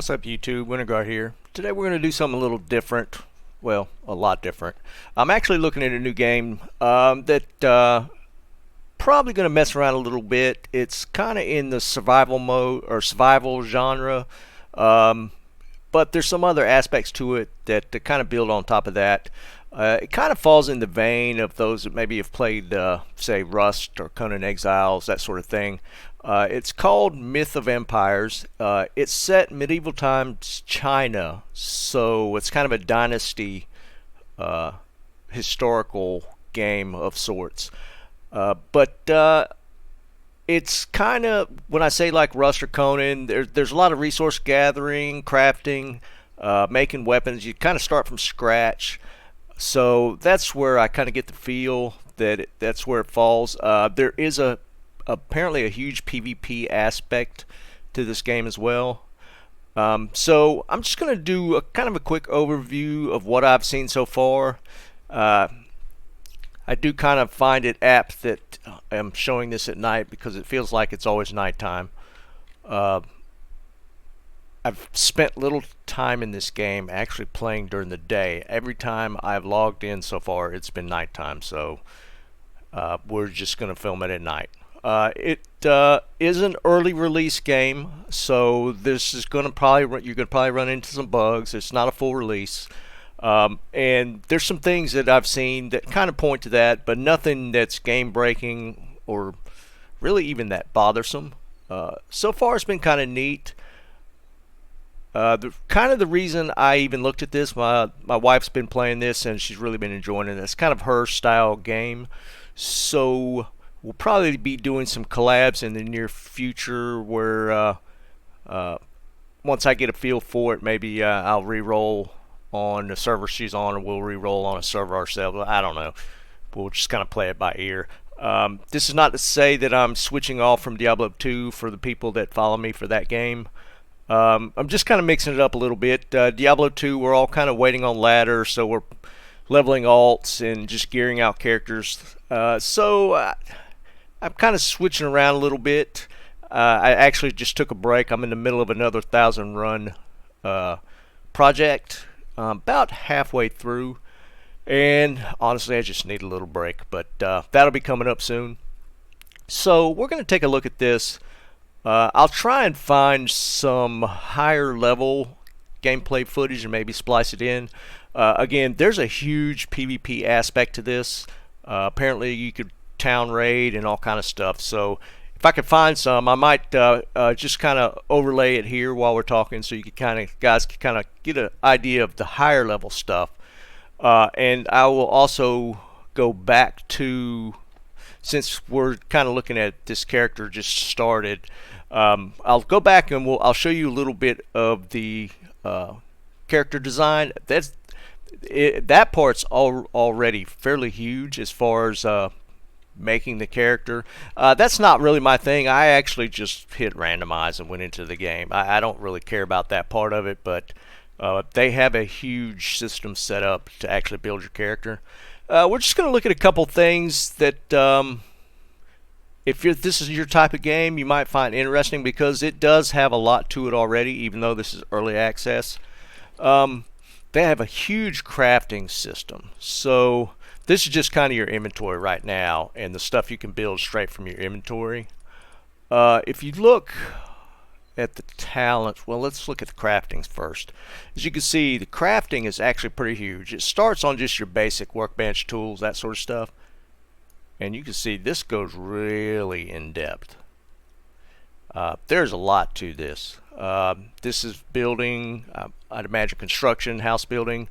What's up YouTube, Winterguard here. Today we're going to do something a little different. Well, a lot different. I'm actually looking at a new game that probably going to mess around a little bit. It's kind of in the survival mode or survival genre, um, but there's some other aspects to it that kind of build on top of that. It kind of falls in the vein of those that maybe have played, say, Rust or Conan Exiles, that sort of thing. It's called Myth of Empires. It's set medieval times China, so it's kind of a dynasty uh, historical game of sorts. But it's kind of, when I say like Rust or Conan, there's a lot of resource gathering, crafting, making weapons. You kind of start from scratch. So that's where I kind of get the feel that that's where it falls. There is apparently a huge PvP aspect to this game as well. So I'm just going to do a kind of a quick overview of what I've seen so far. Uh, I do kind of find it apt that I'm showing this at night because it feels like it's always nighttime. Uh, I've spent little time in this game actually playing during the day. Every time I've logged in so far, it's been nighttime, so we're just going to film it at night. It is an early release game, so this is going to you're going to probably run into some bugs. It's not a full release, and there's some things that I've seen that kind of point to that, but nothing that's game breaking or really even that bothersome. So far, it's been kind of neat. The reason I even looked at this, my wife's been playing this and she's really been enjoying it. It's kind of her style game, so we'll probably be doing some collabs in the near future where once I get a feel for it, maybe I'll re-roll on the server she's on, or we'll re-roll on a server ourselves. I don't know. We'll just kind of play it by ear. This is not to say that I'm switching off from Diablo 2 for the people that follow me for that game. I'm just kind of mixing it up a little bit. Diablo 2, we're all kind of waiting on ladder, so we're leveling alts and just gearing out characters. I'm kind of switching around a little bit. I actually just took a break. I'm in the middle of another 1,000 run project, about halfway through, and honestly I just need a little break, but that'll be coming up soon. So we're going to take a look at this. I'll try and find some higher level gameplay footage and maybe splice it in. Again, there's a huge PvP aspect to this. Apparently you could town raid and all kind of stuff, so if I could find some, I might just kind of overlay it here while we're talking, so you guys can kind of get an idea of the higher level stuff. And I will also go back to, since we're kind of looking at this character just started, I'll go back and I'll show you a little bit of the character design. That part's already fairly huge as far as making the character. That's not really my thing. I actually just hit randomize and went into the game. I don't really care about that part of it, but they have a huge system set up to actually build your character. We're just going to look at a couple things that if this is your type of game, you might find interesting, because it does have a lot to it already, even though this is early access. They have a huge crafting system. So this is just kind of your inventory right now, and the stuff you can build straight from your inventory. If you look at the talents, well, let's look at the craftings first. As you can see, the crafting is actually pretty huge. It starts on just your basic workbench tools, that sort of stuff. And you can see this goes really in depth. There's a lot to this. This is building, I'd imagine construction, house building.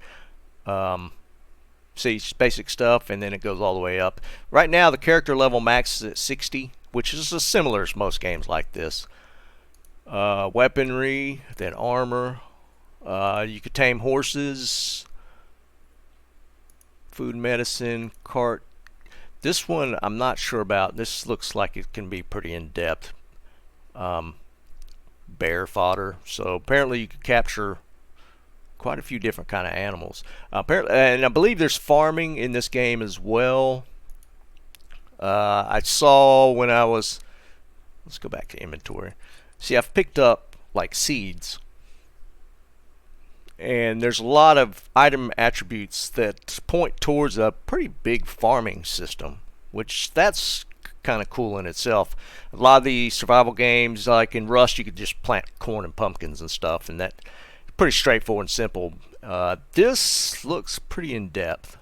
See, basic stuff, and then it goes all the way up. Right now, the character level max is at 60, which is similar as most games like this. Weaponry, then armor. You could tame horses. Food, medicine, cart. This one I'm not sure about. This looks like it can be pretty in-depth. Bear fodder. So apparently you could capture quite a few different kind of animals. Apparently, and I believe there's farming in this game as well. I saw when I was, let's go back to inventory. See, I've picked up like seeds. And there's a lot of item attributes that point towards a pretty big farming system, which that's kind of cool in itself. A lot of the survival games, like in Rust, you could just plant corn and pumpkins and stuff, and that's pretty straightforward and simple. This looks pretty in depth,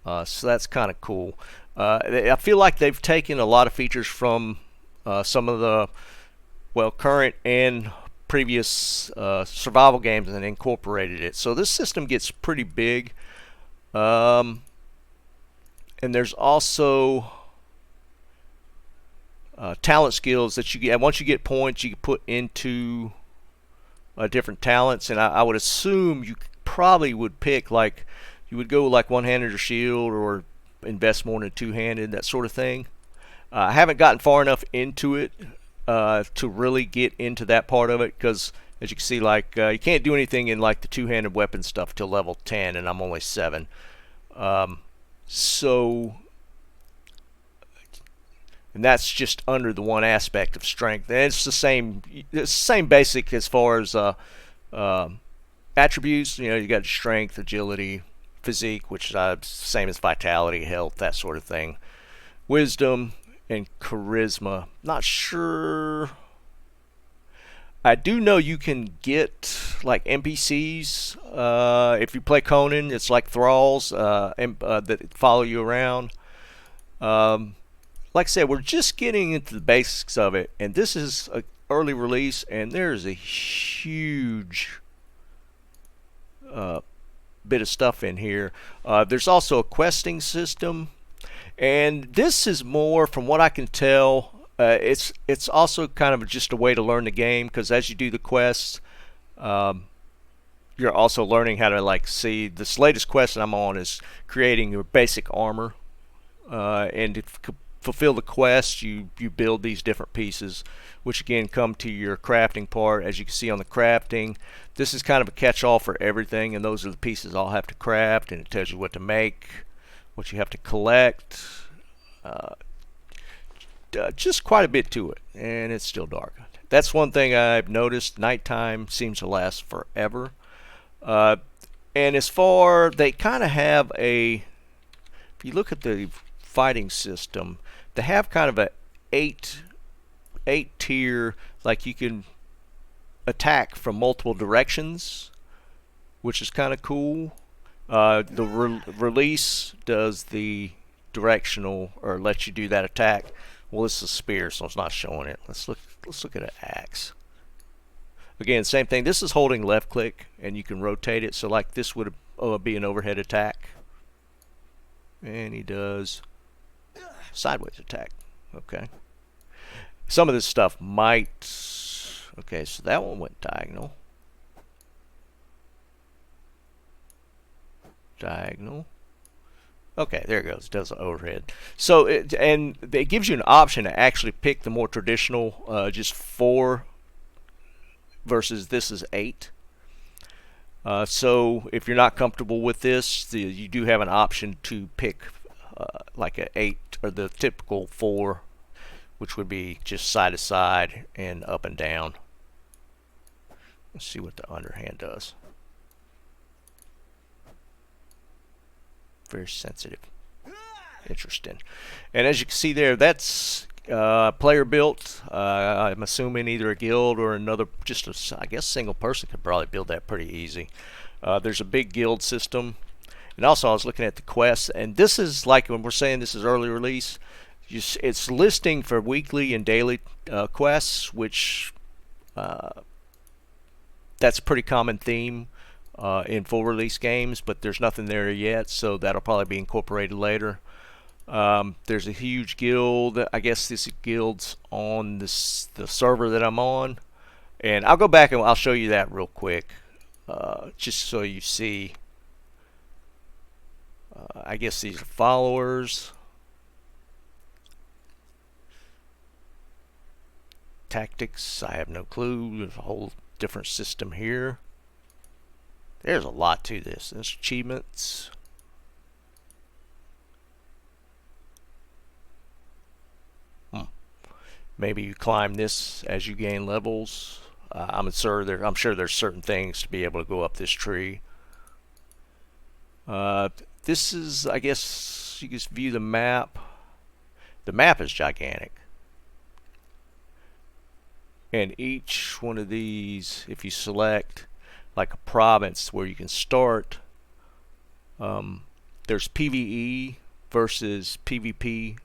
so that's kind of cool. I feel like they've taken a lot of features from some of the current and previous survival games and incorporated it. So this system gets pretty big. And there's also talent skills that you get. Once you get points, you can put into different talents. And I would assume you probably would pick, like, you would go like one-handed or shield, or invest more in two-handed, that sort of thing. I haven't gotten far enough into it to really get into that part of it, because as you can see, like, you can't do anything in like the two-handed weapon stuff till level 10, and I'm only 7. So, and that's just under the one aspect of strength. And it's the same basic as far as attributes. You know, you got strength, agility, physique, which is same as vitality, health, that sort of thing. Wisdom and charisma. Not sure. I do know you can get like NPCs if you play Conan. It's like thralls that follow you around. Like I said, we're just getting into the basics of it, and this is an early release, and there's a huge bit of stuff in here. There's also a questing system, and this is more, from what I can tell, it's also kind of just a way to learn the game, because as you do the quests, you're also learning how to, like, see, this latest quest that I'm on is creating your basic armor, and to fulfill the quest, you build these different pieces, which again come to your crafting part. As you can see on the crafting, this is kind of a catch-all for everything, and those are the pieces I'll have to craft, and it tells you what to make, what you have to collect. Just quite a bit to it, and it's still dark. That's one thing I've noticed. Nighttime seems to last forever. And as far, they kind of have if you look at the fighting system, they have kind of a eight tier, like you can attack from multiple directions, which is kind of cool. The release does the directional, or lets you do that attack. Well, this is a spear, so it's not showing it. Let's look at an axe. Again, same thing. This is holding left click, and you can rotate it. So like this would be an overhead attack, and he does sideways attack. Okay. Some of this stuff might. Okay, so that one went diagonal. Diagonal. Okay, there it goes. It does the overhead. So and it gives you an option to actually pick the more traditional, just 4 versus this is 8. So if you're not comfortable with this, you do have an option to pick like a 8, or the typical 4, which would be just side to side and up and down. Let's see what the underhand does. Very sensitive. Interesting. And as you can see there, that's player built. I'm assuming either a guild or another, just I guess single person could probably build that pretty easy. There's a big guild system. And also I was looking at the quests, and this is like, when we're saying this is early release, it's listing for weekly and daily quests, which that's a pretty common theme in full release games, but there's nothing there yet, so that'll probably be incorporated later. There's a huge guild. I guess this guild's on the server that I'm on, and I'll go back and I'll show you that real quick, just so you see. I guess these are followers. Tactics, I have no clue. There's a whole different system here. There's a lot to this. There's achievements. Maybe you climb this as you gain levels. I'm sure there's certain things to be able to go up this tree. This is, I guess, you can view the map. The map is gigantic. And each one of these, if you select like a province where you can start, there's PvE versus PvP.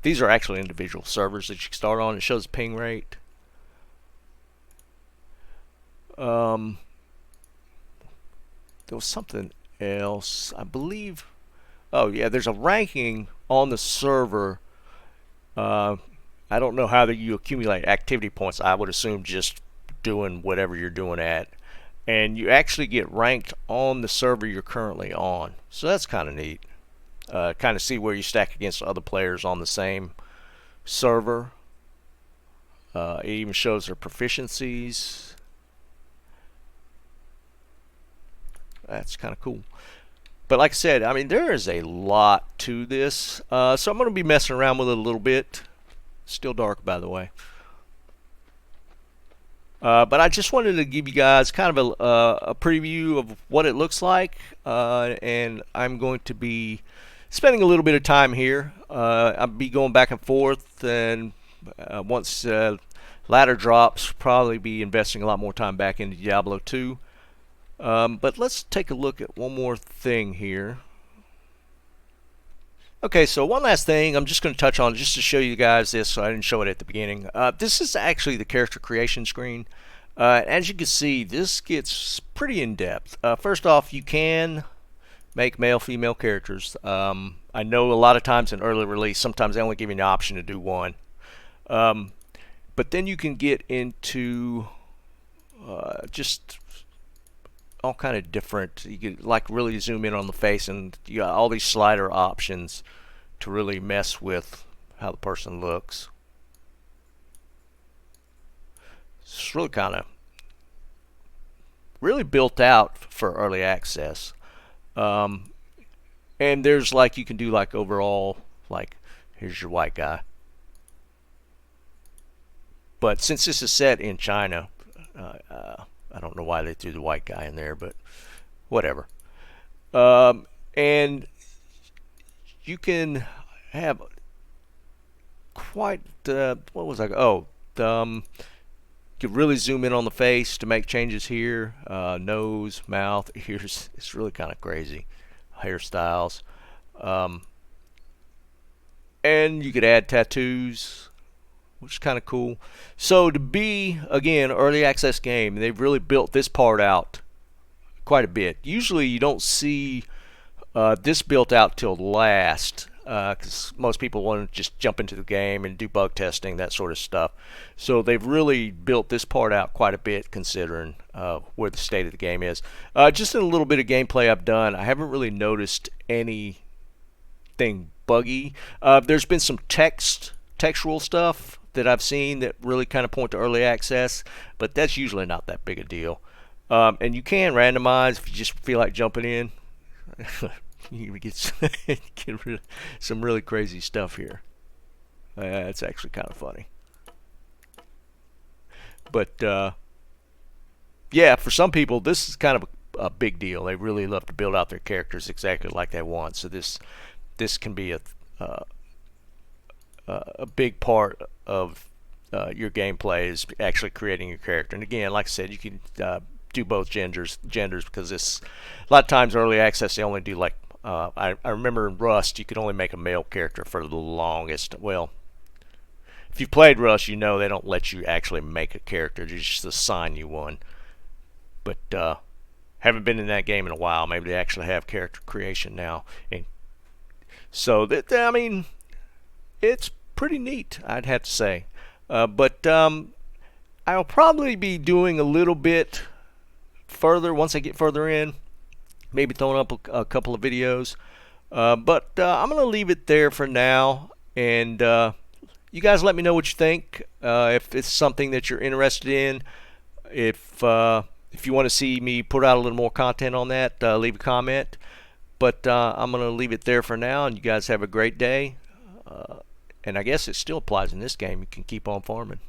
These are actually individual servers that you can start on. It shows the ping rate. There was something else, I believe. Oh yeah, there's a ranking on the server. I don't know how that you accumulate activity points. I would assume just doing whatever you're doing at, and you actually get ranked on the server you're currently on. So that's kind of neat. Kind of see where you stack against other players on the same server. It even shows their proficiencies. That's kind of cool. But like I said, I mean, there is a lot to this. So I'm going to be messing around with it a little bit. Still dark, by the way. But I just wanted to give you guys kind of a preview of what it looks like. And I'm going to be spending a little bit of time here. I'll be going back and forth. And once ladder drops, probably be investing a lot more time back into Diablo 2. But let's take a look at one more thing here. Okay, so one last thing I'm just going to touch on just to show you guys this, so I didn't show it at the beginning. This is actually the character creation screen. As you can see, this gets pretty in-depth. First off, you can make male-female characters. I know a lot of times in early release, sometimes they only give you an option to do one. But then you can get into just all kind of different. You can like really zoom in on the face, and you got all these slider options to really mess with how the person looks. It's really kind of really built out for early access. And there's like you can do like overall, like here's your white guy. But since this is set in China, I don't know why they threw the white guy in there, but whatever. And you can have quite what was I? Oh, you can really zoom in on the face to make changes here. Nose, mouth, ears. It's really kind of crazy. Hairstyles, and you could add tattoos, which is kind of cool. So to be, again, early access game, they've really built this part out quite a bit. Usually you don't see this built out till last, because most people want to just jump into the game and do bug testing, that sort of stuff. So they've really built this part out quite a bit, considering where the state of the game is. Just in a little bit of gameplay I've done, I haven't really noticed anything buggy. There's been some textual stuff that I've seen that really kind of point to early access, but that's usually not that big a deal. And you can randomize if you just feel like jumping in. You get some really crazy stuff here. It's actually kind of funny. But yeah, for some people this is kind of a big deal. They really love to build out their characters exactly like they want. So this can be a big part of your gameplay is actually creating your character. And again, like I said, you can do both genders because this a lot of times early access they only do like I remember in Rust you could only make a male character for the longest. Well, if you've played Rust, you know they don't let you actually make a character; they just assign you one. But haven't been in that game in a while. Maybe they actually have character creation now, and so that I mean, it's pretty neat, I'd have to say. But I'll probably be doing a little bit further once I get further in. Maybe throwing up a couple of videos. But I'm going to leave it there for now. And you guys let me know what you think. If it's something that you're interested in. If you want to see me put out a little more content on that, leave a comment. But I'm going to leave it there for now. And you guys have a great day. And I guess it still applies in this game. You can keep on farming.